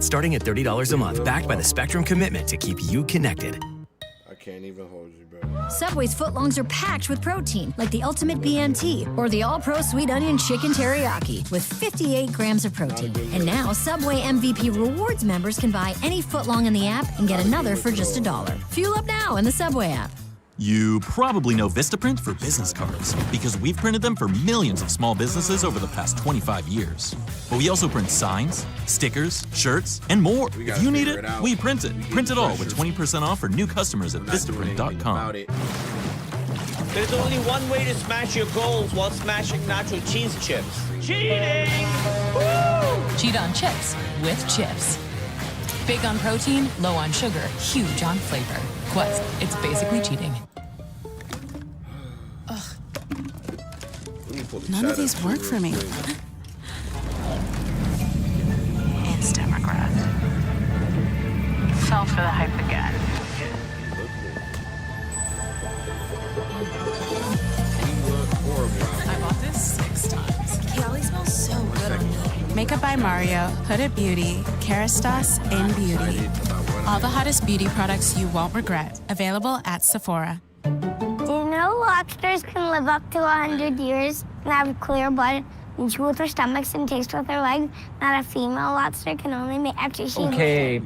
starting at $30 a month, backed by the Spectrum Commitment to keep you connected. I can't even hold you, bro. Subway's footlongs are packed with protein, like the Ultimate BMT or the All-Pro Sweet Onion Chicken Teriyaki with 58 grams of protein. And now, Subway MVP Rewards members can buy any footlong in the app and get another for just $1. Fuel up now in the Subway app. You probably know Vistaprint for business cards because we've printed them for millions of small businesses over the past 25 years. But we also print signs, stickers, shirts, and more. If you need it, we print it. Print it all with 20% off for new customers at Vistaprint.com. There's only one way to smash your goals while smashing nacho cheese chips. Cheating! Woo! Cheat on chips with chips. Big on protein, low on sugar, huge on flavor. Quest, it's basically cheating. Ugh. None of these work for me. Instant regret. Fell for the hype again. I bought this 6 times. Kelly smells so good on me. Makeup by Mario, Hooded Beauty, Kerastase in Beauty. All the hottest beauty products you won't regret. Available at Sephora. Do you know lobsters can live up to 100 years and have clear blood and chew with their stomachs and taste with their legs? Not a female lobster can only make actually. Okay.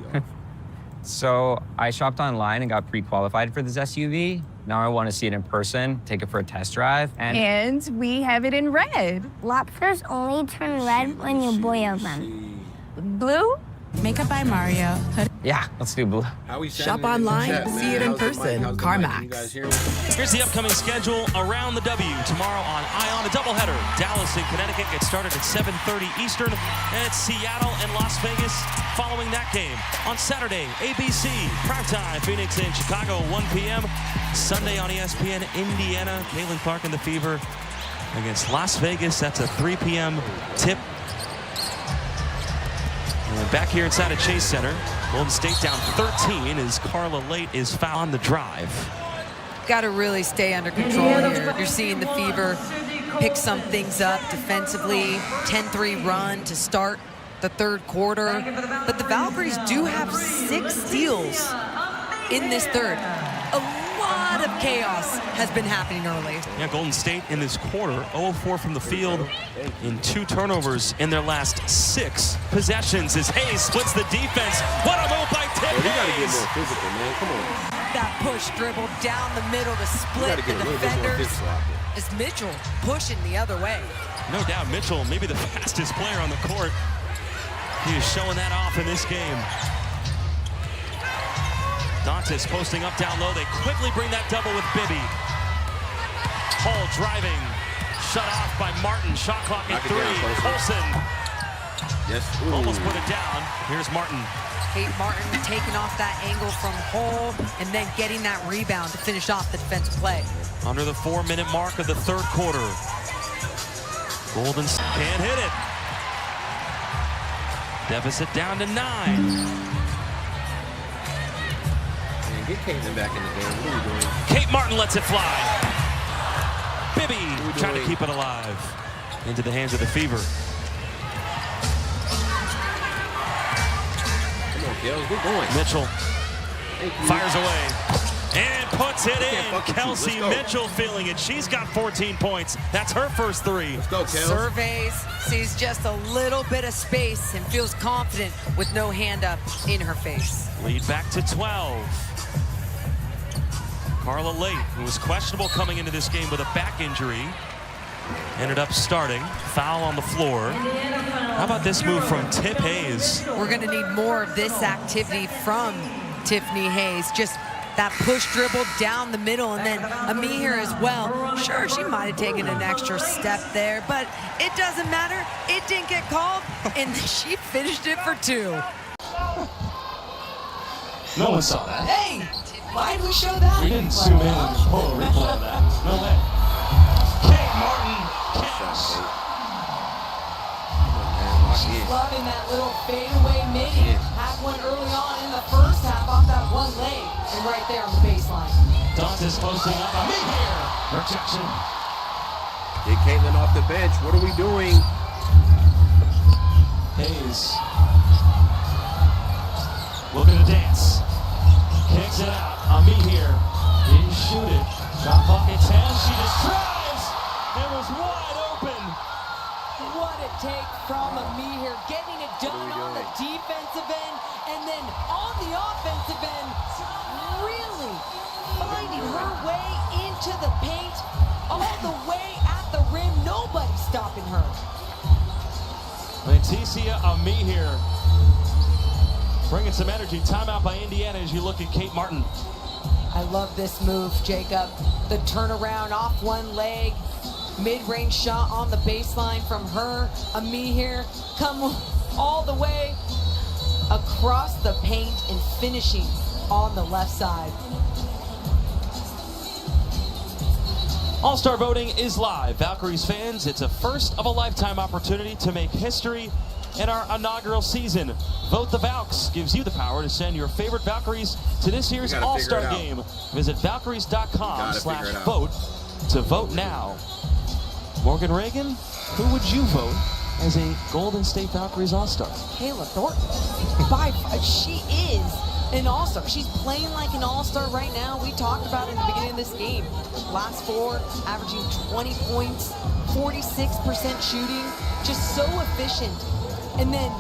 So I shopped online and got pre-qualified for this SUV. Now I want to see it in person, take it for a test drive, And we have it in red. Lobsters only turn red when you boil them. Blue? Makeup by Mario, Hooded. yeah, let's do blue. Shop online, see it in person. CarMax. Here's the upcoming schedule around the W. Tomorrow on Ion, a doubleheader. Dallas and Connecticut get started at 7:30 Eastern. And it's Seattle and Las Vegas following that game. On Saturday, ABC, primetime, Phoenix and Chicago, 1 p.m. Sunday on ESPN, Indiana, Caitlin Clark and the Fever against Las Vegas. That's a 3 p.m. tip. And back here inside of Chase Center, Golden State down 13 as Carla Late is fouled on the drive. Got to really stay under control here. You're seeing the Fever pick some things up defensively. 10-3 run to start the third quarter. But the Valkyries do have 6 steals in this third. A lot of chaos has been happening early. Yeah, Golden State in this quarter, 0-4 from the field in 2 turnovers in their last 6 possessions as Hayes splits the defense. What a move by Tim Hayes. We got to get more physical, man. Come on. That push dribble down the middle to split the defenders. It's Mitchell pushing the other way. No doubt Mitchell, maybe the fastest player on the court. He is showing that off in this game. Dantes posting up down low. They quickly bring that double with Bibby. Hall driving. Shut off by Martin. Shot clock at 3. Colson. Yes. Almost put it down. Here's Martin. Kate Martin taking off that angle from Hall and then getting that rebound to finish off the defensive play. Under the 4-minute mark of the third quarter. Golden State can't hit it. Deficit down to 9. Get Caitlin back in the game. What are we doing? Kate Martin lets it fly. Bibby trying to keep it alive. Into the hands of the Fever. Come on, Kels. Get going. Mitchell fires away and puts it in. Kelsey Mitchell feeling it. She's got 14 points. That's her first 3. Let's go, Kels. Surveys, sees just a little bit of space and feels confident with no hand up in her face. Lead back to 12. Carla Late, who was questionable coming into this game with a back injury, ended up starting. Foul on the floor. How about this move from Tip Hayes? We're going to need more of this activity from Tiffany Hayes. Just that push dribble down the middle, and then Amir as well. Sure, she might have taken an extra step there, but it doesn't matter. It didn't get called, and she finished it for 2. No one saw that. Hey! Why did we show that? We didn't zoom in and pull a replay of that. No way. Kate Martin counts. Loving that little fadeaway midi. Had one early on in the first half off that one leg. And right there on the baseline. Dantes posting up on me here. Rejection. Get Caitlin off the bench. What are we doing? Hayes. from Amir, getting it done on the defensive end, and then on the offensive end, really finding her way into the paint, all the way at the rim. Nobody stopping her. Leticia Amir bringing some energy. Timeout by Indiana as you look at Kate Martin. I love this move, Jacob. The turnaround off one leg, mid-range shot on the baseline from her. Amir come all the way across the paint and finishing on the left side. All-Star voting is live. Valkyries fans, it's a first-of-a-lifetime opportunity to make history in our inaugural season. Vote the Valks gives you the power to send your favorite Valkyries to this year's All-Star game. Visit Valkyries.com/vote to vote now. Morgan Reagan, who would you vote as a Golden State Valkyries All-Star? Kayla Thornton. She is an All-Star. She's playing like an All-Star right now. We talked about it in the beginning of this game. Last four, averaging 20 points, 46% shooting, just so efficient. And then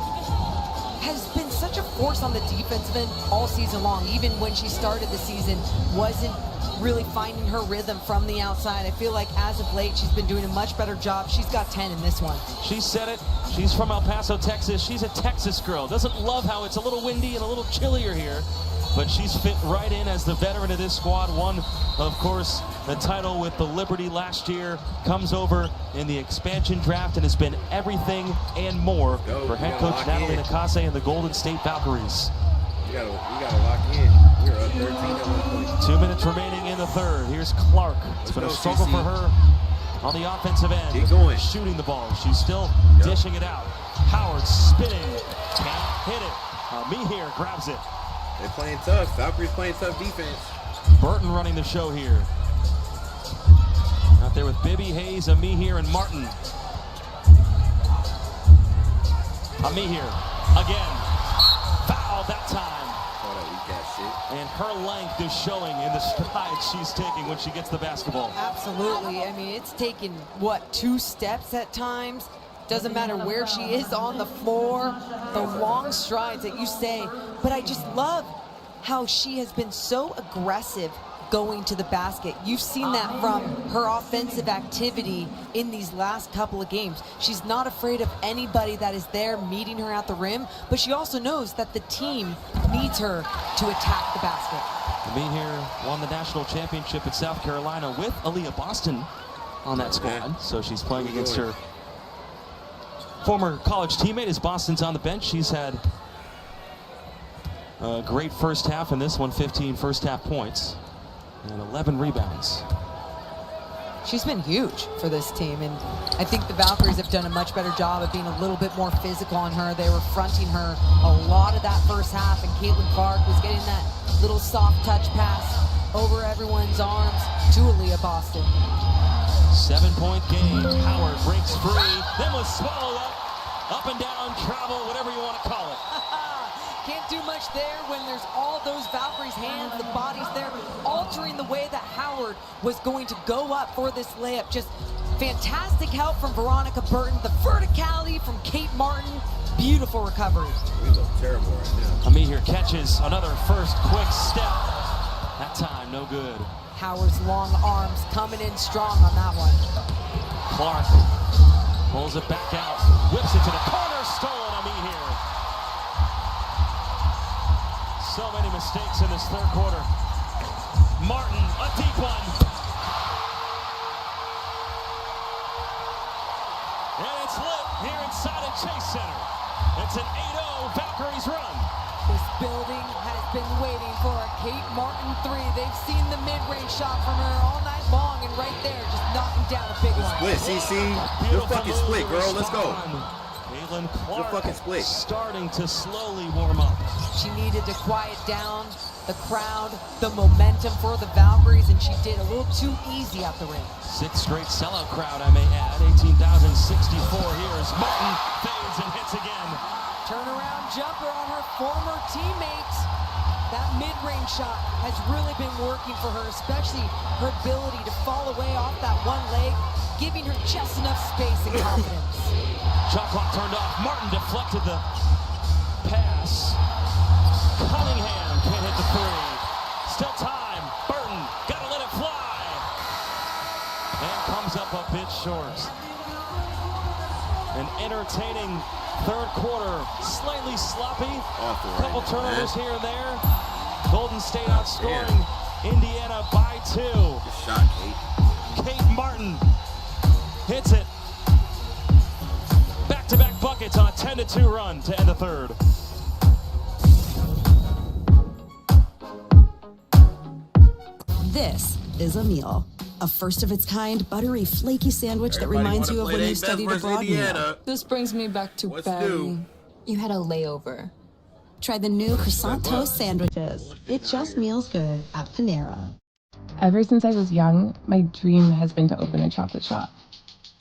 has been such a force on the defensive end all season long. Even when she started the season, wasn't really finding her rhythm from the outside. I feel like as of late, she's been doing a much better job. She's got 10 in this one. She said it. She's from El Paso, Texas. She's a Texas girl. Doesn't love how it's a little windy and a little chillier here, but she's fit right in as the veteran of this squad. Won, of course, the title with the Liberty last year. Comes over in the expansion draft and has been everything and more for head coach Natalie Nakase and the Golden State Valkyries. We gotta lock in. We're up 13 at 1 point. 2 minutes remaining in the third. Here's Clark. It's been a struggle for her on the offensive end. Keep going. Shooting the ball. She's still dishing it out. Howard spinning. Can't hit it. Mihir grabs it. They're playing tough. Valkyries playing tough defense. Burton running the show here. Out there with Bibby, Hayes, Amihir, and Martin. Amihir again. Foul that time. And her length is showing in the strides she's taking when she gets the basketball. Absolutely. I mean, it's taken, what, 2 steps at times? Doesn't matter where she is on the floor, the long strides that you say. But I just love how she has been so aggressive going to the basket. You've seen that from her offensive activity in these last couple of games. She's not afraid of anybody that is there meeting her at the rim, but she also knows that the team needs her to attack the basket. Amihir won the national championship in South Carolina with Aaliyah Boston on that squad, so she's playing against her former college teammate as Boston's on the bench. She's had a great first half in this one, 15 first half points and 11 rebounds. She's been huge for this team, and I think the Valkyries have done a much better job of being a little bit more physical on her. They were fronting her a lot of that first half, and Caitlin Clark was getting that little soft touch pass over everyone's arms to Aaliyah Boston. 7-point game. Howard breaks free, then was swallowed up and down, travel, whatever you want to call it. Can't do much there when there's all those Valkyries' hands, the bodies there, altering the way that Howard was going to go up for this layup. Just fantastic help from Veronica Burton. The verticality from Kate Martin. Beautiful recovery. We look terrible right now. Amihir catches another first quick step. That time, no good. Howard's long arms coming in strong on that one. Clark pulls it back out, whips it to the corner, stolen Amihir. So many mistakes in this third quarter. Martin, a deep one. And it's lit here inside of Chase Center. It's an 8-0 Valkyries run. This building has been waiting for a Kate Martin 3. They've seen the mid-range shot from her all night long, and right there, just knocking down a big one. Split, CC. Good fucking split, girl. Let's go. Caitlin Clark fucking split. Starting to slowly warm up. She needed to quiet down the crowd, the momentum for the Valkyries, and she did a little too easy at the rim. 6th straight sellout crowd, I may add. 18,064 here as Martin fades and hits again. Turnaround jumper on her former teammate. That mid-range shot has really been working for her, especially her ability to fall away off that one leg, giving her just enough space and confidence. Shot clock turned off. Martin deflected the pass. Cunningham can't hit the three. Still time. Burton, gotta let it fly. And comes up a bit short. An entertaining third quarter, slightly sloppy. Couple turnovers here and there. Golden State outscoring Indiana by 2. Good shot, Kate. Kate Martin hits it. Back-to-back buckets on a 10-2 run to end the third. This is a meal. A first-of-its-kind, buttery, flaky sandwich that reminds you of when you studied abroad. This brings me back to Paris. You had a layover. Try the new croissant toast sandwiches. It just meals good at Panera. Ever since I was young, my dream has been to open a chocolate shop.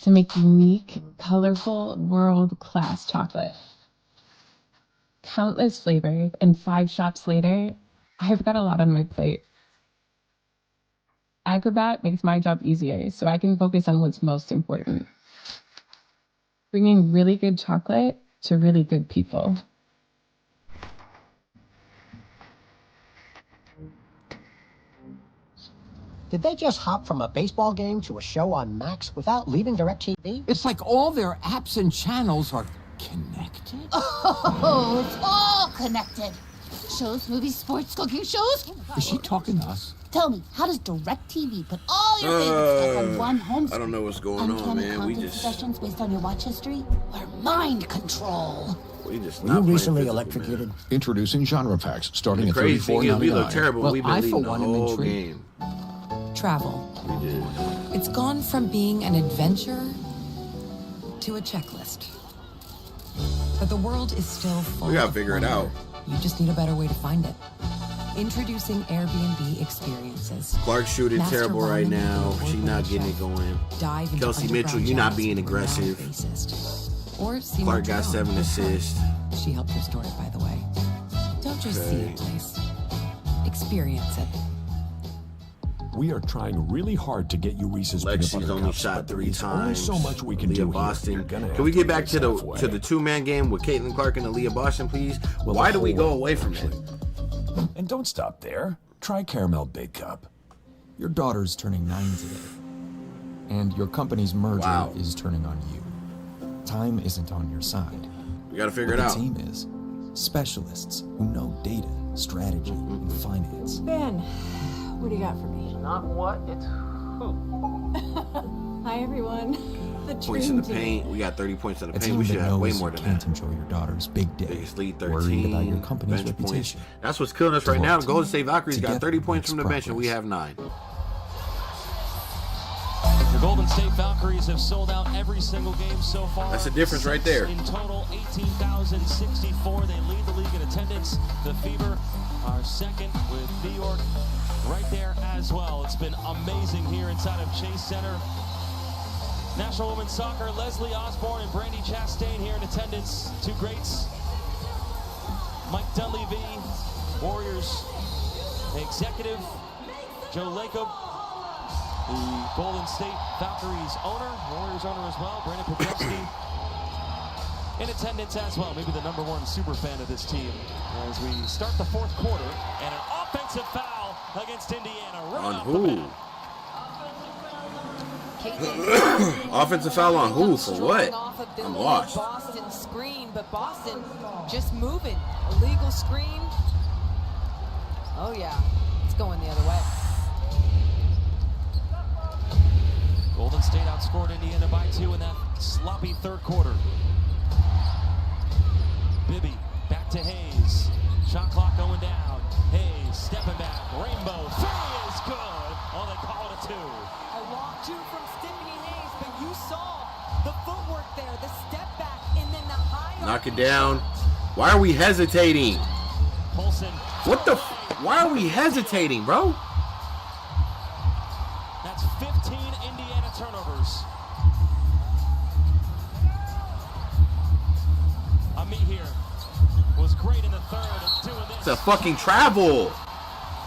To make unique, colorful, world-class chocolate. Countless flavors, and 5 shops later, I've got a lot on my plate. Acrobat makes my job easier, so I can focus on what's most important. Bringing really good chocolate to really good people. Did they just hop from a baseball game to a show on Max without leaving DirecTV? It's like all their apps and channels are connected. Oh, it's all connected. Shows, movies, sports, cooking shows. Is she talking to us? Tell me, how does DirecTV put all your favorite stuff on one home screen? I don't know what's going on, man. We just suggestions based on your watch history or mind control. Were you recently electrocuted? Introducing genre packs starting at crazy thing is we look $34.99. terrible. Well, We've been I, leading for the one, am whole intrigued. game. Travel. We did. It's gone from being an adventure to a checklist. But the world is still full. We gotta figure it out. You just need a better way to find it. Introducing Airbnb experiences. Clark's shooting Master terrible right one now. or She's not British getting it chef. going. Dive into Kelsey Mitchell, underground you're not jobs being with renowned aggressive. bassist. Or Clark got 7 assists. She helped restore it, by the way. Don't just see a place. Experience it. We are trying really hard to get you Reese's Lexi's peanut butter only cups, shot but 3 there's only times. so much we can Leah do Boston. here. You're gonna have Can we to get meet back us to halfway. the 2-man game with Caitlin Clark and Aaliyah Boston, please? Well, Why the do we whole go away from it? And don't stop there. Try Caramel Big Cup. Your daughter's turning 9 today, and your company's merger is turning on you. Time isn't on your side. We gotta figure it But out. the team is. Specialists who know data, strategy, and finance. Ben, what do you got for me? Not what, it's who. Hi, everyone. The Points in the dream paint. We got 30 points in the A paint. team We that should have way knows more you than can't that. enjoy your daughter's big day. Biggest lead, Worried about your 13. company's Bench points. reputation. That's what's killing us right now. Developed. Golden State Valkyries got Together 30 points from the makes bench, and we have 9. The Golden State Valkyries have sold out every single game so far. That's the difference right there. In total, 18,064. They lead the league in attendance. The Fever are second with New York right there as well. It's been amazing here inside of Chase Center. National Women's Soccer, Leslie Osborne and Brandy Chastain here in attendance. 2 greats. Mike Dunleavy, Warriors executive. Joe Lacob, the Golden State Valkyries owner, Warriors owner as well, Brandon Podolsky in attendance as well. Maybe the #1 super fan of this team as we start the 4th quarter and an offensive foul against Indiana. Right On off who? the bat. Offensive foul on who? For what? I'm lost. Boston screen, but Boston just moving. Illegal screen. Oh yeah, it's going the other way. Golden State outscored Indiana by 2 in that sloppy 3rd quarter. Bibby back to Hayes. Shot clock going down. Hayes stepping back. Rainbow 3 is good. Oh, they call it a 2. I walked you from Stephanie Hayes, but you saw the footwork there, the step back, and then the high. Knock it down. Why are we hesitating? Paulson. What the? Why are we hesitating, bro? That's 15 Indiana turnovers. Amit here was great in the 3rd and doing this to fucking travel.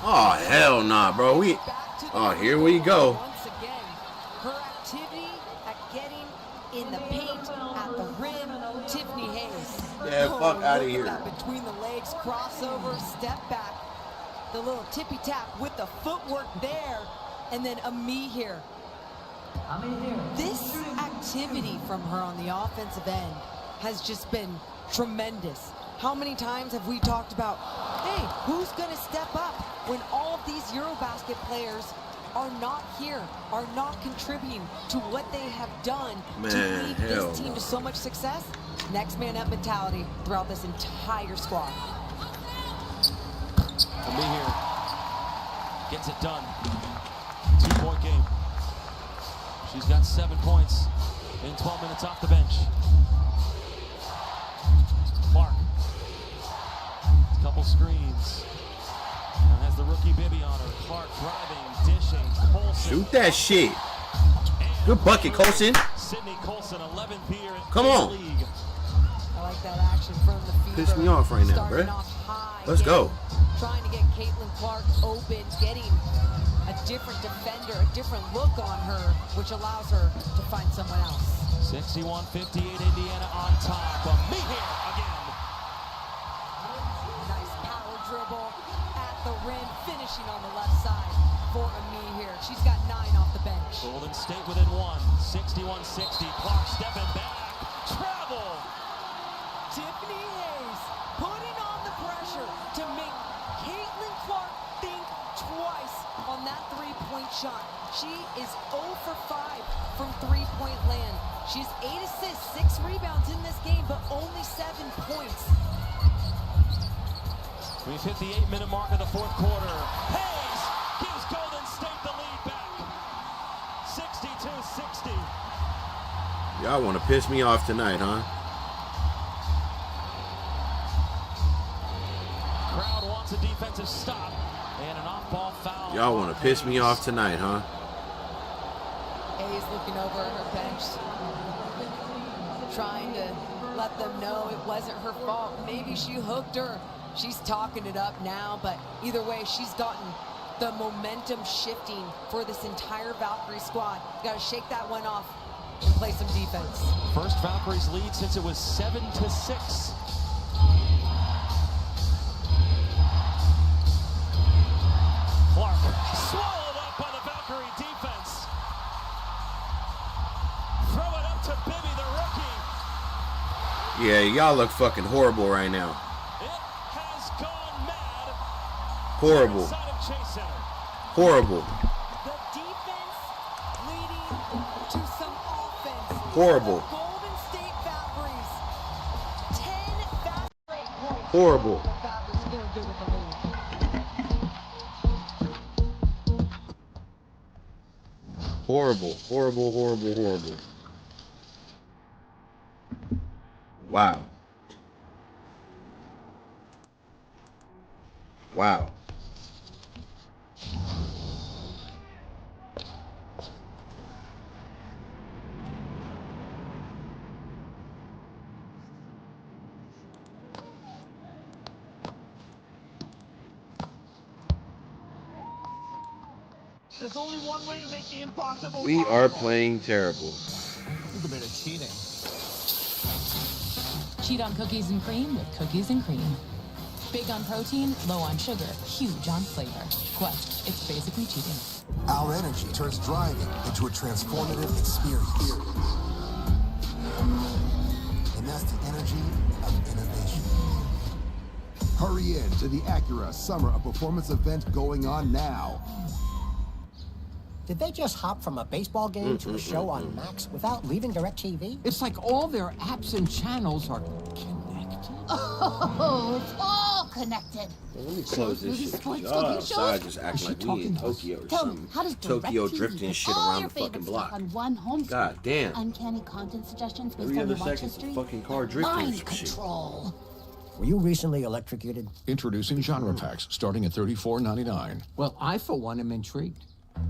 Oh, hell nah, bro. Oh, here we go. Once again, her activity at getting in the paint at the rim, Tiffany Hayes. Yeah, fuck out of Look here. at that between the legs, crossover, step back, the little tippy tap with the footwork there, and then a me here. This activity from her on the offensive end has just been tremendous. How many times have we talked about, hey, who's going to step up when all of these Eurobasket players are not here, are not contributing to what they have done to lead this team to so much success? Next man up mentality throughout this entire squad. To me here, gets it done. 2-point game. She's got 7 points in 12 minutes off the bench. Clark. Couple screens. Now has the rookie Bibby on her. Clark driving, dishing, Colson. Shoot that shit. Good bucket, Colson. Sydney Colson, 11th here Come in on. the league. I like that action from the Fever. Piss me off right now, bruh. Let's go. Trying to get Caitlin Clark open, getting a different defender, a different look on her, which allows her to find someone else. 61-58, Indiana on top. Me here again. Nice power dribble at the rim, finishing on the left side for Ami here. She's got 9 off the bench. Golden State within 1. 61-60. Clark stepping back. Travel. Tiffany Hayes putting on the pressure to make Caitlin Clark think twice on that three-point shot. She is 0 for 5 from three-point land. She's 8 assists, 6 rebounds in this game, but only 7 points. We've hit the 8-minute mark of the fourth quarter. Hayes gives Golden State the lead back. 62-60. Y'all want to piss me off tonight, huh? Crowd wants a defensive stop and an off-ball foul. Y'all want to piss me off tonight, huh? Hayes looking over at her bench, trying to let them know it wasn't her fault. Maybe she hooked her. She's talking it up now, but either way, she's gotten the momentum shifting for this entire Valkyrie squad. Got to shake that one off and play some defense. First Valkyries lead since it was 7-6. Clark swallowed up by the Valkyrie defense. Throw it up to Bibby, the rookie. Yeah, y'all look fucking horrible right now. It has gone mad. Horrible. Inside of Chase Center. Horrible. The defense leading to some offense. Horrible. Golden State Valkyries. 10 fast break points. Horrible. The Valkyries still good with the lead. Horrible. Horrible, horrible, horrible. Wow. Wow. There's only one way to make the impossible We are playing terrible. It's a bit of cheating. Cheat on cookies and cream with Cookies and Cream. Big on protein, low on sugar, huge on flavor. Quest, it's basically cheating. Our energy turns driving into a transformative experience. And that's the energy of innovation. Hurry in to the Acura Summer of Performance event going on now. Did they just hop from a baseball game to a show on Max without leaving DirecTV? It's like all their apps and channels are connected. Oh, it's all connected. Let me close this shit. Sports, Y'all cooking outside shows? just acting like we in Tokyo or Tell me, something. how does Tokyo DirecTV drifting get shit all around your the fucking favorite block. stuff on one home screen? God damn. Uncanny content suggestions based Every on other your watch second, history? fucking car drifting or Mind some shit. control. Were you recently electrocuted? Introducing genre packs starting at $34.99. Well, I, for one, am intrigued.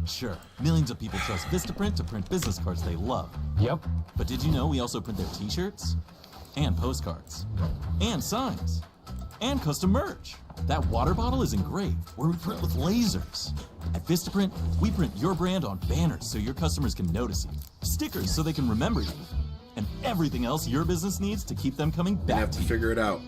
Sure, millions of people trust Vistaprint to print business cards they love. Yep. But did you know we also print their t-shirts? And postcards. And signs. and custom merch. That water bottle is engraved, where we print with lasers. At Vistaprint, we print your brand on banners so your customers can notice you, stickers so they can remember you, and everything else your business needs to keep them coming back have to figure it out.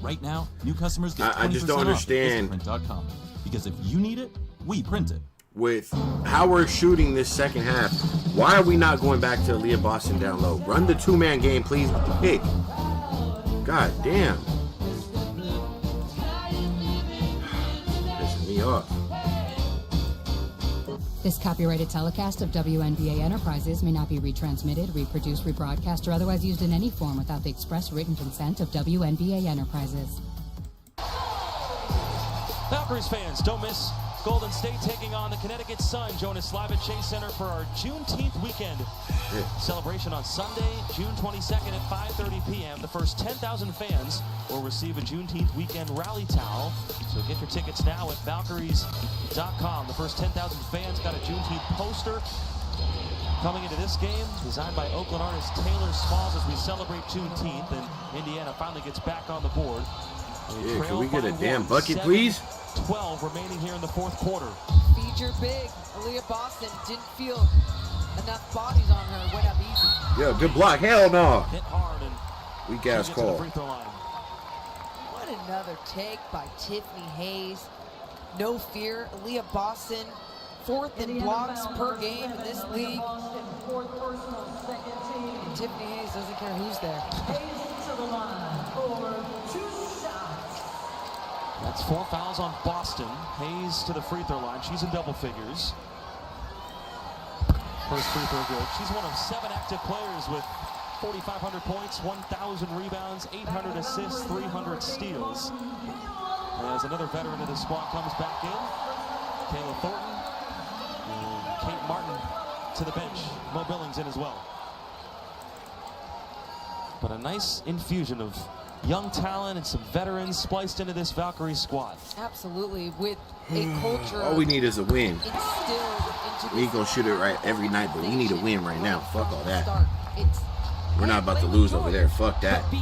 Right now, new customers get 20% I just don't understand off at Vistaprint.com. Because if you need it, we print it. With how we're shooting this second half, why are we not going back to Aaliyah Boston down low? Run the two-man game, please, with the pick. God damn. Pissing me off. This copyrighted telecast of WNBA Enterprises may not be retransmitted, reproduced, rebroadcast, or otherwise used in any form without the express written consent of WNBA Enterprises. Valkyries fans, don't miss Golden State taking on the Connecticut Sun. Join us live at Chase Center for our Juneteenth weekend celebration on Sunday, June 22nd at 5:30 p.m. The first 10,000 fans will receive a Juneteenth weekend rally towel. So get your tickets now at Valkyries.com. The first 10,000 fans got a Juneteenth poster coming into this game, designed by Oakland artist Taylor Smalls as we celebrate Juneteenth, and Indiana finally gets back on the board. Yeah, can we get a damn bucket, please? 12 remaining here in the fourth quarter. Feature big. Aaliyah Boston didn't feel enough bodies on her. Went up easy. Yeah, good block. Hell no. Hit hard and weak ass call. What another take by Tiffany Hayes. No fear. Aaliyah Boston, 4th in blocks per game in this league. And Tiffany Hayes doesn't care who's there. That's 4 fouls on Boston. Hayes to the free throw line. She's in double figures. First free throw good. She's one of 7 active players with 4,500 points, 1,000 rebounds, 800 assists, 300 steals. As another veteran of the squad comes back in, Kayla Thornton and Kate Martin to the bench. Mo Billings in as well. But a nice infusion of young talent and some veterans spliced into this Valkyrie squad. Absolutely, with a culture. All we need is a win. Instilled into We ain't gonna shoot it right every night, but we need a win right now. Fuck all that. It's We're not about to lose over there. Fuck that. I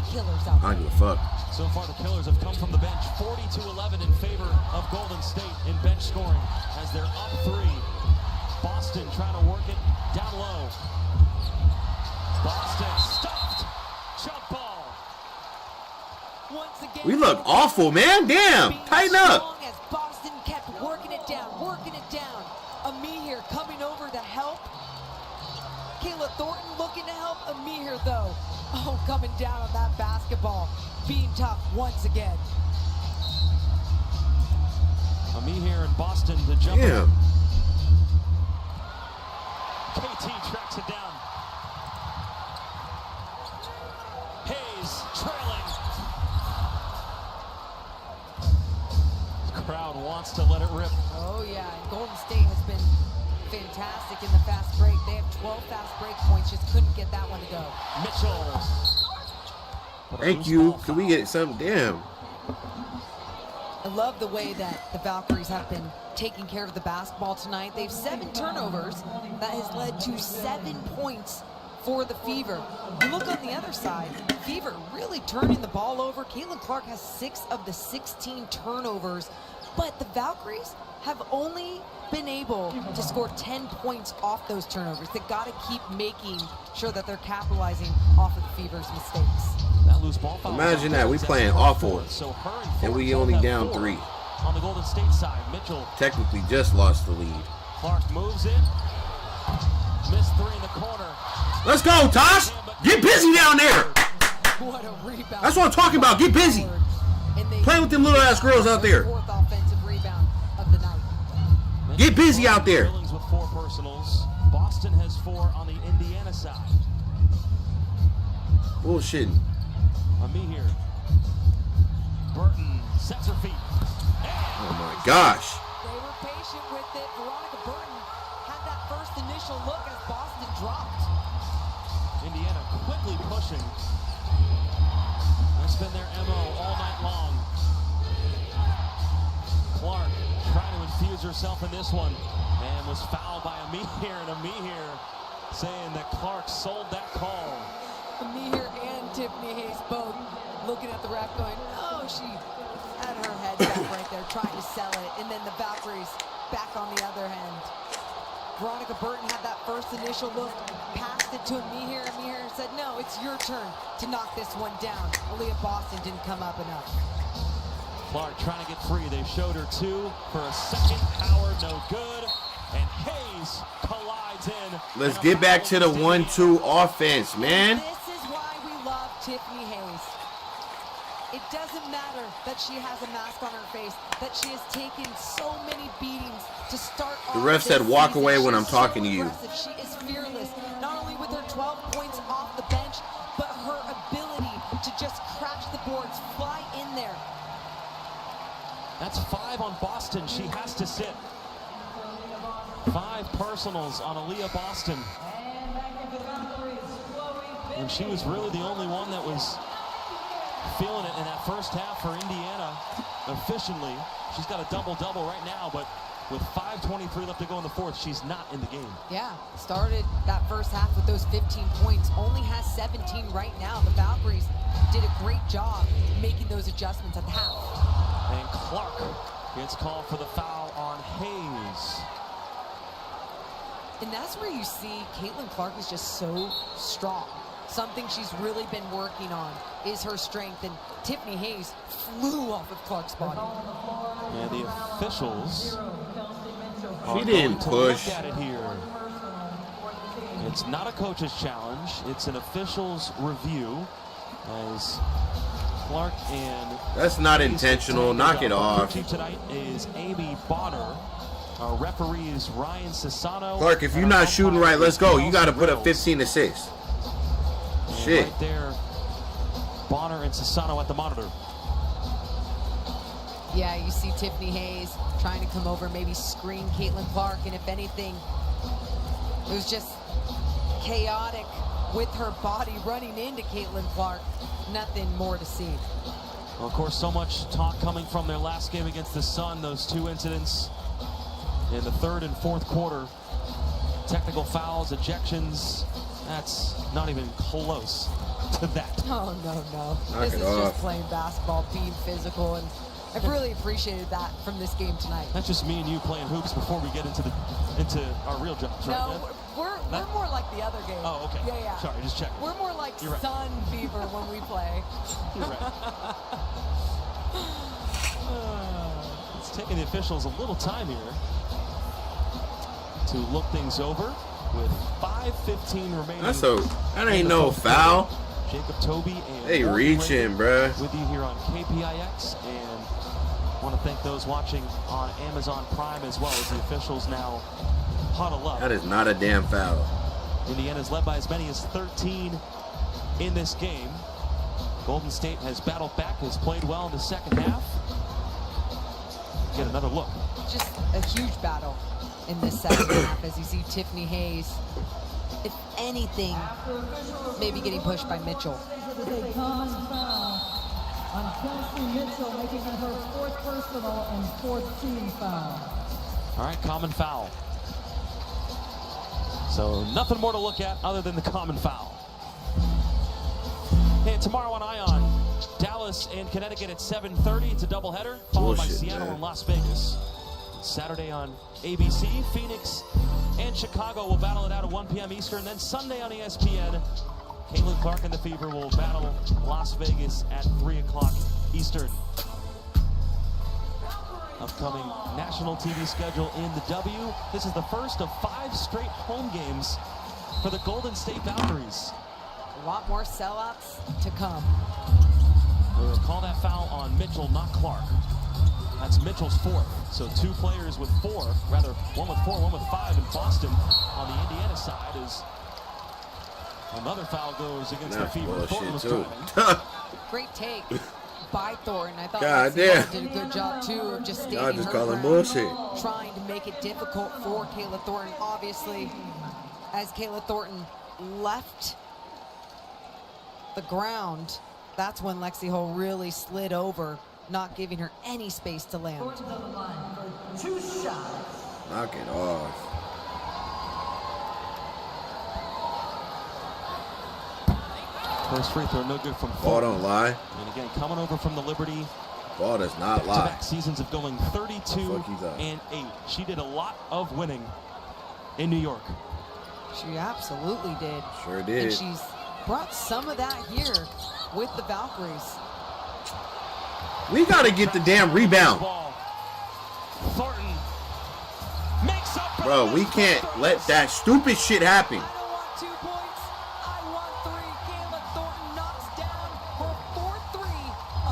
don't give a fuck. So far, the Killers have come from the bench 40-11 in favor of Golden State in bench scoring as they're up 3. Boston trying to work it down low. Boston stuffed. Jump ball. Once again, We look awful, man. Damn. Tighten up. as Boston kept working it down. Amir coming over to help. Kayla Thornton looking to help. Amir, though, coming down on that basketball. Being tough once again. Amir in Boston to jump. Damn. KT tracks it down. Hayes trailing. Crowd wants to let it rip. Oh yeah, and Golden State has been fantastic in the fast break. They have 12 fast break points, just couldn't get that one to go. Mitchell. Thank you. Can we get some? Damn. I love the way that the Valkyries have been taking care of the basketball tonight. They have 7 turnovers. That has led to 7 points for the Fever. You look on the other side, Fever really turning the ball over. Caitlin Clark has 6 of the 16 turnovers, but the Valkyries have only been able to score 10 points off those turnovers. They got to keep making sure that they're capitalizing off of the Fever's mistakes. That loose ball foul. Imagine that. We playing awful, and we only down 3. On the Golden State side, Mitchell Technically just lost the lead. Clark moves it. Missed 3 in the corner. Let's go, Tosh. Get busy down there. What a rebound. That's what I'm talking about. Get busy. Play with them little ass girls out there. 4th offensive rebound of the night. Get busy out there. Billings with 4 personals. Boston has 4 on the Indiana side. Bullshitting. Amir. Burton sets her feet. Oh my gosh. They were patient with it. Veronica Burton had that first initial look as Boston dropped. Indiana quickly pushing. That's been their MO all night long. Clark trying to infuse herself in this one and was fouled by Amir, and Amir saying that Clark sold that call. Amir and Tiffany Hayes both looking at the ref going, no. Oh, she had her head back right there trying to sell it. And then the Valkyries back on the other end. Veronica Burton had that first initial look, passed it to Mihir, and Mihir said, no, it's your turn to knock this one down. Aaliyah Boston didn't come up enough. Clark trying to get free. They showed her two for a second. Power, no good. And Hayes collides in. Let's get back to the 1-2 offense, man. This is why we love Tiffany Hayes. It doesn't matter that she has a mask on her face, that she has taken so many beatings to start off. The ref said walk away when I'm talking to you. She is fearless, not only with her 12 points off the bench, but her ability to just crash the boards, fly in there. That's 5 on Boston. She has to sit. 5 personals on Aaliyah Boston. And she was really the only one that was feeling it in that first half for Indiana efficiently. She's got a double-double right now, but with 5:23 left to go in the fourth, she's not in the game. Yeah, started that first half with those 15 points, only has 17 right now. The Valkyries did a great job making those adjustments at the half. And Clark gets called for the foul on Hayes. And that's where you see Caitlin Clark is just so strong. Something she's really been working on is her strength, and Tiffany Hayes flew off of Clark's body. Yeah, the officials She didn't push. Look at it here. It's not a coach's challenge. It's an official's review. As Clark and that's not intentional. Knock it off. Chief tonight is Amy Bonner. Our referee is Ryan Sassano. Clark, if you're not shooting right, let's go. You got to put up 15-6. Shit. Right there, Bonner and Sassano at the monitor. Yeah, you see Tiffany Hayes trying to come over, maybe screen Caitlin Clark, and if anything, it was just chaotic with her body running into Caitlin Clark. Nothing more to see. Well, of course, so much talk coming from their last game against the Sun, those 2 incidents in the third and fourth quarter. Technical fouls, ejections, that's not even close to that. Oh, no. Knock This it is off. just playing basketball, being physical, and I've really appreciated that from this game tonight. That's just me and you playing hoops before we get into our real jobs, right? No, we're more like the other game. Oh, okay. Yeah. Sorry, just checking. We're more like You're right. Sun Fever when we play. You're right. It's taking the officials a little time here to look things over with 5:15 remaining. That ain't no foul. Jacob Toby and They reaching, bruh. with you here on KPIX, and want to thank those watching on Amazon Prime as well as the officials now huddle up. That is not a damn foul. Indiana's led by as many as 13 in this game. Golden State has battled back, has played well in the second half. Get another look. Just a huge battle in this second half as you see Tiffany Hayes, if anything, maybe getting pushed by Mitchell. This is a common foul on Kelsey Mitchell, making it her 4th personal and 4th team foul. All right, common foul. So nothing more to look at other than the common foul. Hey, tomorrow on Ion, Dallas and Connecticut at 7:30. It's a doubleheader, followed by Seattle and Las Vegas. Saturday on ABC, Phoenix and Chicago will battle it out at 1 p.m. Eastern. Then Sunday on ESPN, Caitlin Clark and the Fever will battle Las Vegas at 3 o'clock Eastern. Upcoming national TV schedule in the W. This is the first of 5 straight home games for the Golden State Valkyries. A lot more sellouts to come. They will call that foul on Mitchell, not Clark. That's Mitchell's 4th. So 2 players with 4, rather 1 with 4, 1 with 5 in Boston on the Indiana side as another foul goes against the Fever. Thornton was driving. Great take by Thornton. I thought God Lexi damn. did a good job too of just Y'all standing just her calling ground, bullshit. trying to make it difficult for Kayla Thornton. Obviously, as Kayla Thornton left the ground, that's when Lexi Hull really slid over, not giving her any space to land. Thornton's on the line for 2 shots. Knock it off. First free throw, no good from Ball don't lie. And again, coming over from the Liberty. Ball does not lie. Back-to-back seasons of going 32-8. She did a lot of winning in New York. She absolutely did. Sure did. And she's brought some of that here with the Valkyries. We got to get the damn rebound. Thornton makes up. Bro, we can't let that stupid shit happen. I don't want 2 points. I want 3. Kayla Thornton knocks down her 4th 3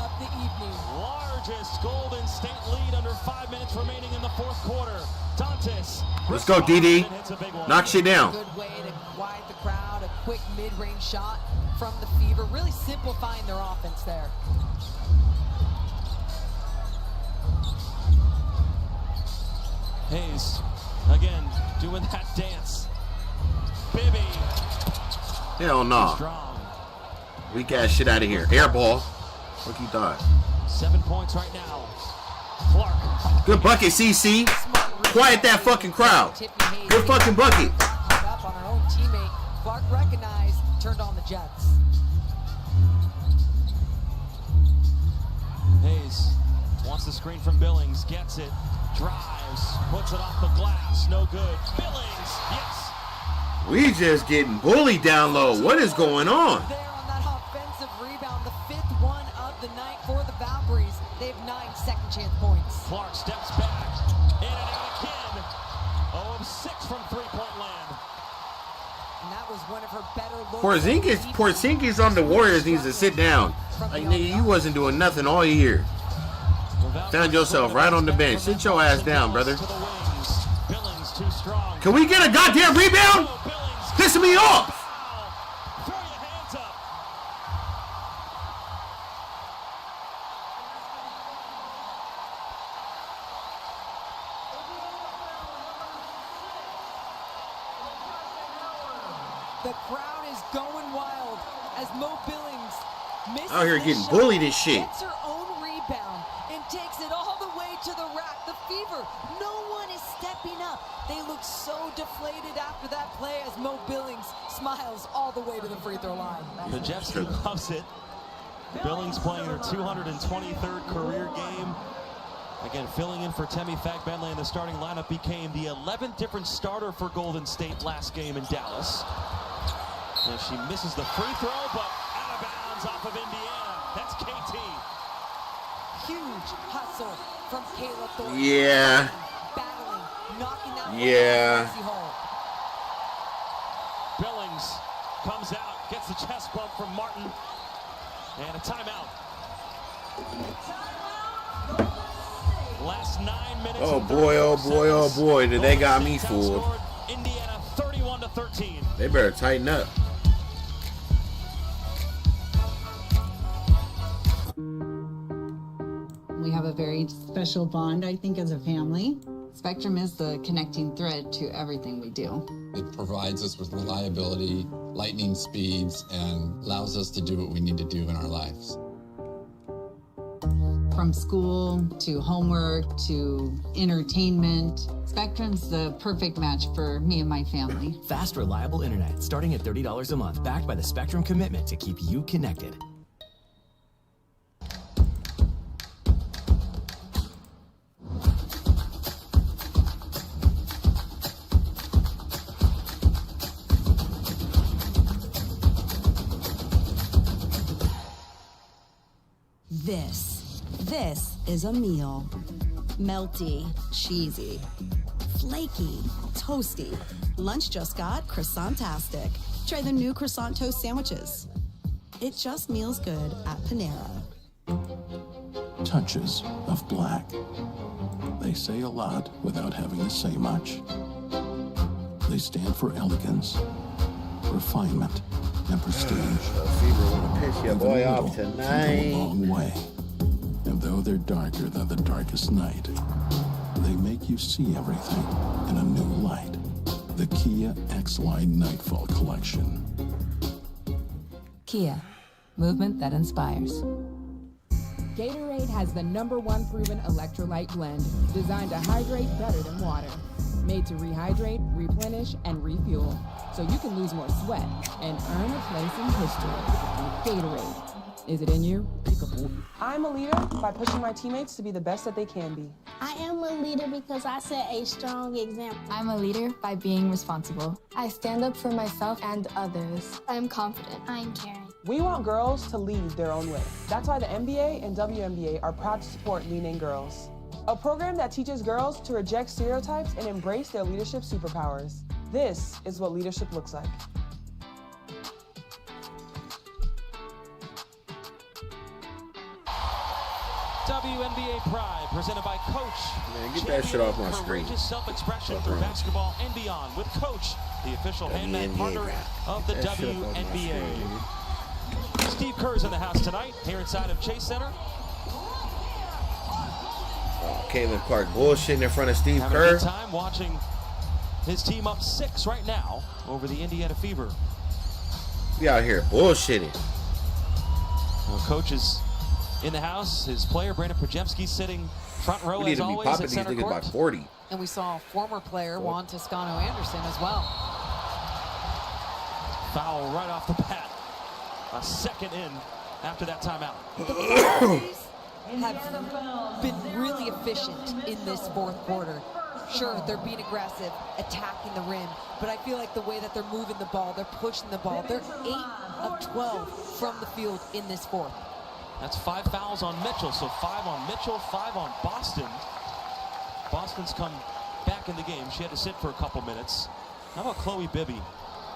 of the evening. Largest Golden State lead under 5 minutes remaining in the 4th quarter. Dantes. Let's go, DD. Knock shit down. Good way to quiet the crowd. A quick mid-range shot from the Fever, really simplifying their offense there. Hayes, again, doing that dance. Bibby. Hell no. Weak ass shit out of here. Air ball. What you thought? 7 points right now. Clark. Good bucket, CC. Quiet that fucking crowd. Good fucking bucket. Up on her own teammate. Clark recognized, turned on the Jets. Hayes wants the screen from Billings, gets it, drives, puts it off the glass, no good. Billings, yes. We just getting bullied down low. What is going on? There on that offensive rebound, the 5th one of the night for the Valkyries. They have 9 second chance points. Clark steps back, in and out again. 0 of 6 from three-point land. And that was one of her better looks. Porzingis on the Warriors needs to sit down. Like, nigga, you wasn't doing nothing all year. Found yourself right on the bench. Sit your ass down, brother. Can we get a goddamn rebound? Pissing me off. The crowd is going wild as Mo Billings misses Out here this getting shot, bullied and shit. gets her own rebound and takes it all the way to the rack. The Fever, no one is stepping up. They look so deflated after that play as Mo Billings smiles all the way to the free throw line. Majewski loves it. Billings playing her 223rd career game. Again, filling in for Temi Fagbenle in the starting lineup, became the 11th different starter for Golden State last game in Dallas. And she misses the free throw, but out of bounds off of Indiana. That's KT. Huge hustle from Kayla Thornton. Yeah. Battling, knocking that Yeah. Billings comes out, gets the chest bump from Martin, and a timeout. Last 9 minutes. Oh boy, oh boy, oh boy, did they got me fooled. Indiana 31-13. They better tighten up. We have a very special bond, I think, as a family. Spectrum is the connecting thread to everything we do. It provides us with reliability, lightning speeds, and allows us to do what we need to do in our lives. From school to homework to entertainment, Spectrum's the perfect match for me and my family. Fast, reliable internet starting at $30 a month, backed by the Spectrum commitment to keep you connected. This is a meal. Melty, cheesy, flaky, toasty. Lunch just got croissant-tastic. Try the new croissant toast sandwiches. It just meals good at Panera. Touches of black. They say a lot without having to say much. They stand for elegance, refinement, and prestige. Fever wanna piss your boy off Can go tonight. a long way. And though they're darker than the darkest night, they make you see everything in a new light. The Kia X-Line Nightfall Collection. Kia, movement that inspires. Gatorade has the #1 proven electrolyte blend, designed to hydrate better than water. made to rehydrate, replenish, and refuel, so you can lose more sweat and earn a place in history. Gatorade. Is it in you? I'm a leader by pushing my teammates to be the best that they can be. I am a leader because I set a strong example. I'm a leader by being responsible. I stand up for myself and others. I am confident. I am caring. We want girls to lead their own way. That's why the NBA and WNBA are proud to support Lean In Girls, a program that teaches girls to reject stereotypes and embrace their leadership superpowers. This is what leadership looks like. WNBA Pride, presented by Coach. Man, get that shit off my screen. Courageous self-expression through basketball and beyond with Coach, the official handman partner of the WNBA. Steve Kerr's in the house tonight, here inside of Chase Center. Oh, Caitlin Clark bullshitting in front of Steve Having Kerr. a good time watching his team up 6 right now over the Indiana Fever. We out here bullshitting. Well, Coach is in the house. His player, Brandon Pajemski, sitting front row as always at center court. By 40. And we saw former player Juan Toscano Anderson as well. Foul right off the bat. A second in after that timeout. The Valkyries have been really efficient in this fourth quarter. Sure, they're being aggressive, attacking the rim, but I feel like the way that they're moving the ball, they're pushing the ball. They're 8 of 12 from the field in this fourth. That's 5 fouls on Mitchell, so 5 on Mitchell, 5 on Boston. Boston's come back in the game. She had to sit for a couple minutes. How about Chloe Bibby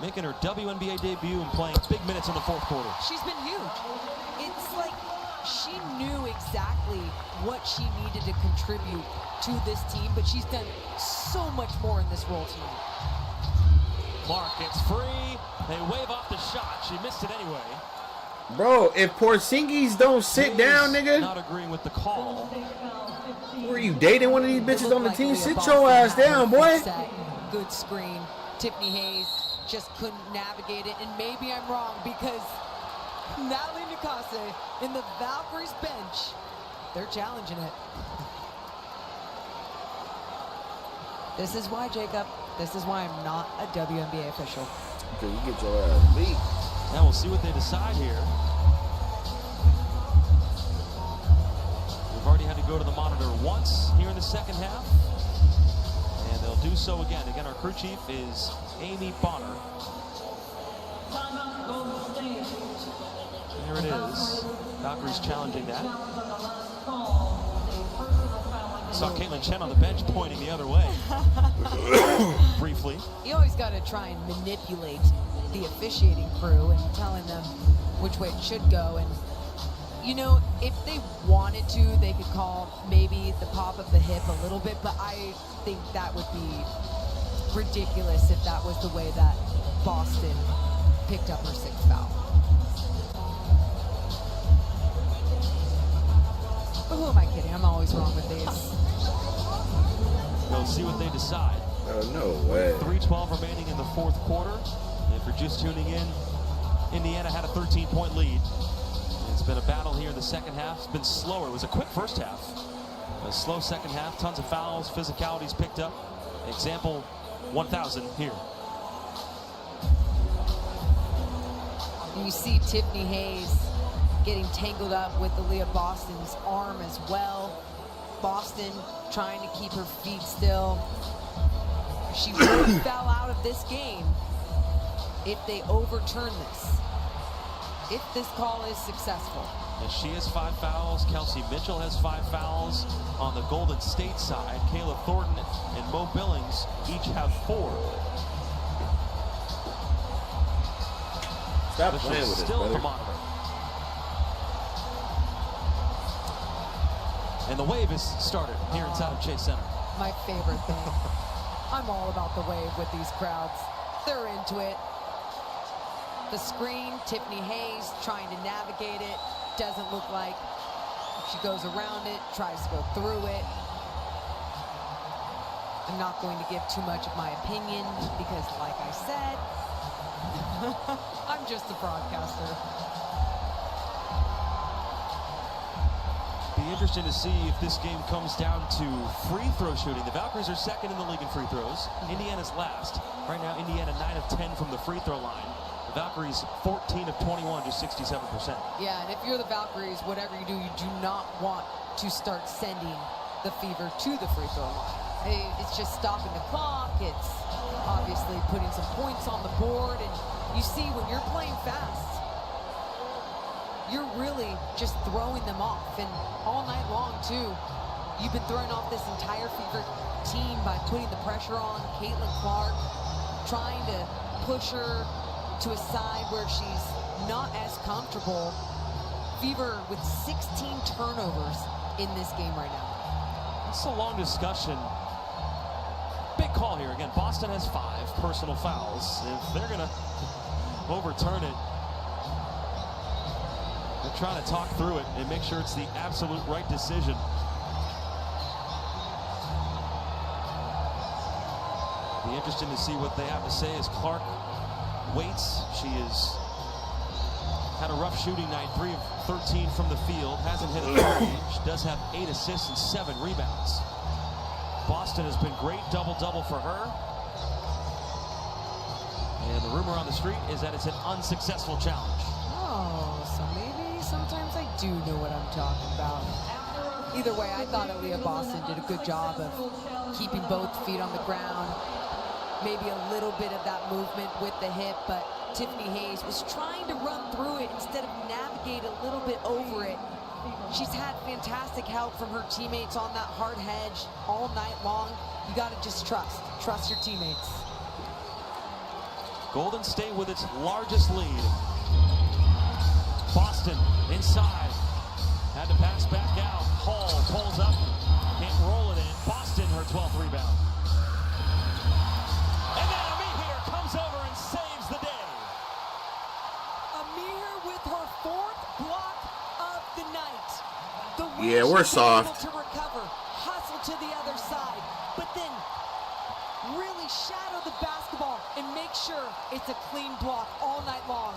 making her WNBA debut and playing big minutes in the fourth quarter? She's been huge. It's like she knew exactly what she needed to contribute to this team, but she's done so much more in this role tonight. Clark gets free. They wave off the shot. She missed it anyway. Bro, if Porzingis don't sit down, nigga. Not agreeing with the call. Were you dating one of these bitches on the team? Sit your ass down, boy. Good screen. Tiffany Hayes just couldn't navigate it, and maybe I'm wrong because Natalie Nikase in the Valkyries bench, they're challenging it. This is why, Jacob, this is why I'm not a WNBA official. Okay, you get your ass beat. Now we'll see what they decide here. We've already had to go to the monitor once here in the second half. And they'll do so again. Again, our crew chief is Amy Bonner. There it is. Valkyrie's challenging that. Saw Caitlin Chen on the bench pointing the other way. Briefly. You always got to try and manipulate the officiating crew and telling them which way it should go. And, you know, if they wanted to, they could call maybe the pop of the hip a little bit, but I think that would be ridiculous if that was the way that Boston picked up her 6th foul. But who am I kidding? I'm always wrong with these. We'll see what they decide. Oh, no way. 3:12 remaining in the fourth quarter. If you're just tuning in, Indiana had a 13-point lead. It's been a battle here in the second half. It's been slower. It was a quick first half. A slow second half. Tons of fouls. Physicalities picked up. Example 1,000 here. You see Tiffany Hayes getting tangled up with Aaliyah Boston's arm as well. Boston trying to keep her feet still. She really fell out of this game if they overturn this. If this call is successful. And she has 5 fouls. Kelsey Mitchell has 5 fouls. On the Golden State side, Kayla Thornton and Mo Billings each have 4. Stop playing with it, still brother. at the monitor. And the wave is started here inside of Chase Center. My favorite thing. I'm all about the wave with these crowds. They're into it. The screen, Tiffany Hayes trying to navigate it. Doesn't look like she goes around it, tries to go through it. I'm not going to give too much of my opinion because, like I said, I'm just a broadcaster. Be interesting to see if this game comes down to free throw shooting. The Valkyries are second in the league in free throws. Indiana's last. Right now, Indiana 9 of 10 from the free throw line. The Valkyries 14 of 21, just 67%. Yeah, and if you're the Valkyries, whatever you do not want to start sending the Fever to the free throw line. It's just stopping the clock. It's obviously putting some points on the board. And you see, when you're playing fast, you're really just throwing them off. And all night long, too, you've been throwing off this entire Fever team by putting the pressure on Caitlin Clark, trying to push her to a side where she's not as comfortable. Fever with 16 turnovers in this game right now. It's a long discussion. Big call here. Again, Boston has 5 personal fouls. If they're going to overturn it, they're trying to talk through it and make sure it's the absolute right decision. Be interesting to see what they have to say as Clark waits. She has had a rough shooting night, 3 of 13 from the field, hasn't hit a three. She does have 8 assists and 7 rebounds. Boston has been great, double-double for her. And the rumor on the street is that it's an unsuccessful challenge. Oh, so maybe sometimes I do know what I'm talking about. Either way, I thought Aaliyah Boston did a good job of keeping both feet on the ground. Maybe a little bit of that movement with the hip, but Tiffany Hayes was trying to run through it instead of navigate a little bit over it. She's had fantastic help from her teammates on that hard hedge all night long. You got to just trust your teammates. Golden State with its largest lead. Boston inside. Had to pass back out. Hall pulls up. Can't roll it in. Boston, her 12th rebound. And then Amir comes over and saves the day. Amir with her 4th block of the night. Yeah, we're soft. To recover, hustle to the other side, but then really shadow the basketball and make sure it's a clean block all night long.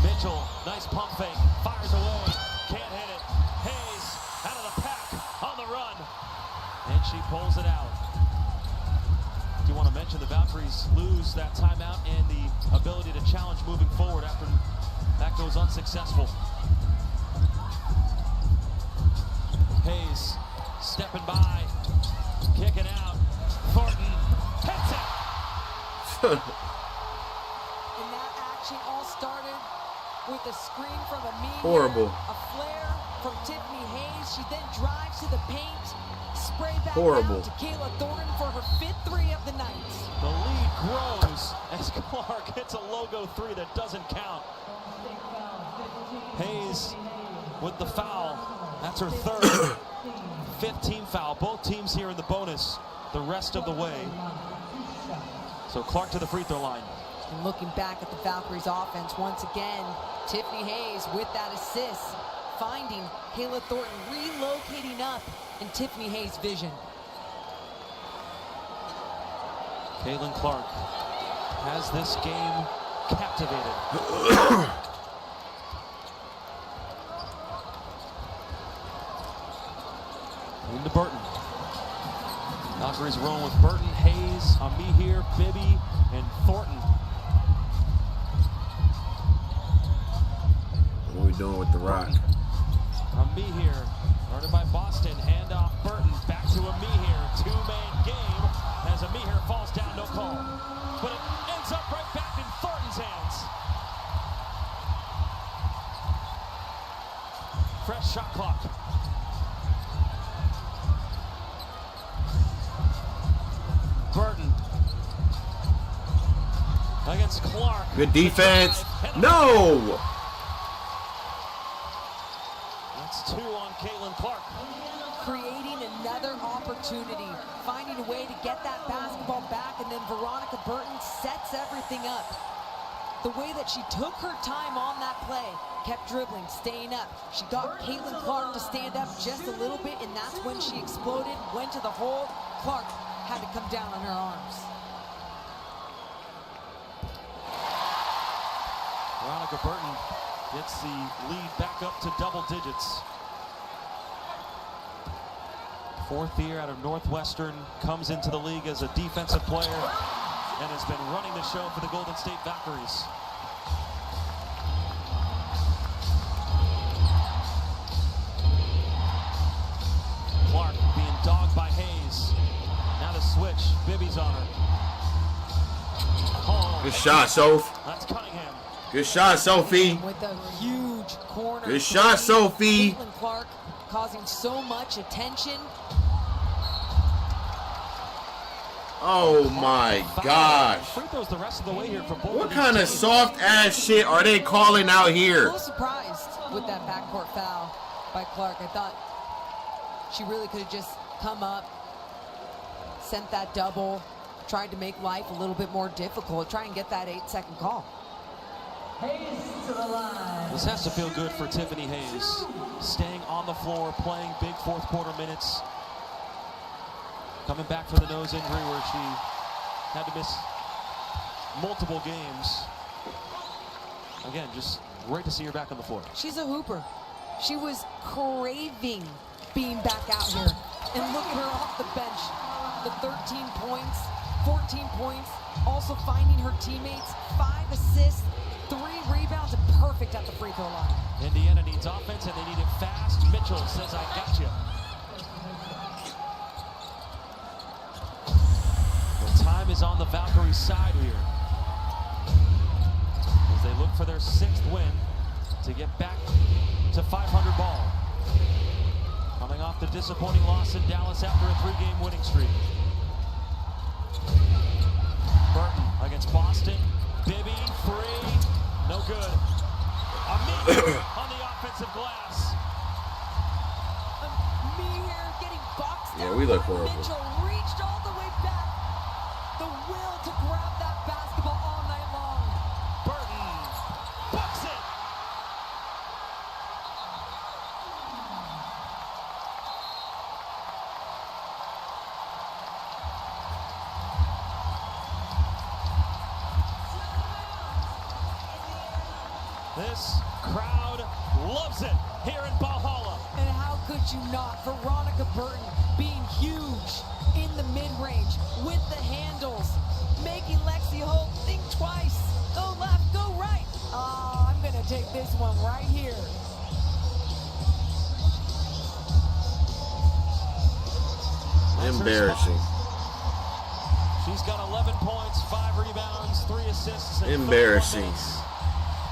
Mitchell, nice pump fake, fires away, can't hit it. Hayes out of the pack on the run, and she pulls it out. Do you want to mention the Valkyries lose that timeout and the ability to challenge moving forward after that goes unsuccessful? Hayes stepping by, kicking out. Thornton hits it. And that action all started with a screen from Amir. Horrible. A flare from Tiffany Hayes. She then drives to the paint. Spray back Horrible. out to Kayla Thornton for her 5th 3 of the night. The lead grows as Clark hits a logo 3 that doesn't count. Hayes with the foul. That's her 3rd. 5th team foul. Both teams here in the bonus the rest of the way. So Clark to the free throw line. And looking back at the Valkyries offense once again, Tiffany Hayes with that assist, finding Kayla Thornton relocating up in Tiffany Hayes' vision. Caitlin Clark has this game captivated. Into Burton. Valkyries rolling with Burton, Hayes, Amir, Bibby, and Thornton. What are we doing with the rock? Amir, guarded by Boston, handoff Burton, back to Amir, 2-man game, as Amir falls down, no call. But it ends up right back in Thornton's hands. Fresh shot clock. Burton against Clark. Good defense. No! That's 2 on Caitlin Clark. Creating another opportunity, finding a way to get that basketball back, and then Veronica Burton sets everything up. The way that she took her time on that play, kept dribbling, staying up. She got Caitlin Clark to stand up just a little bit, and that's when she exploded, went to the hole. Clark had to come down on her arms. Veronica Burton gets the lead back up to double digits. Fourth year out of Northwestern, comes into the league as a defensive player and has been running the show for the Golden State Valkyries. Clark being dogged by Hayes. Now the switch, Bibby's on her. Oh, good shot, Soph. That's Cunningham. Good shot, Sophie. With a huge corner. Good shot, Sophie. Caitlin Clark causing so much attention. Oh my gosh. Free throws the rest of the way here for both. What kind of soft ass shit are they calling out A here? little surprised with that backcourt foul by Clark. I thought she really could have just come up, sent that double, tried to make life a little bit more difficult, try and get that 8-second call. Hayes to the line. This has to feel good for Tiffany Hayes. Staying on the floor, playing big fourth quarter minutes. Coming back from the nose injury where she had to miss multiple games. Again, just great to see her back on the floor. She's a hooper. She was craving being back out here. And look at her off the bench. The 13 points, 14 points, also finding her teammates, 5 assists, 3 rebounds, and perfect at the free throw line. Indiana needs offense and they need it fast. Mitchell says, I got you. The time is on the Valkyries side here as they look for their 6th win to get back to 500 ball. Coming off the disappointing loss in Dallas after a 3-game winning streak. Burton against Boston. Bibby, 3, no good. Amir on the offensive glass. Amir getting boxed Yeah, out. we look horrible. Mitchell reached all the way back. The will to grab that basketball all night long. Burton bucks it. This crowd loves it here in Valhalla. And how could you not? Veronica Burton being huge in the mid-range with the handles, making Lexi Holt think twice. Go left, go right. Oh, I'm going to take this one right here. Embarrassing. She's got 11 points, 5 rebounds, 3 assists. And Embarrassing. 31 minutes.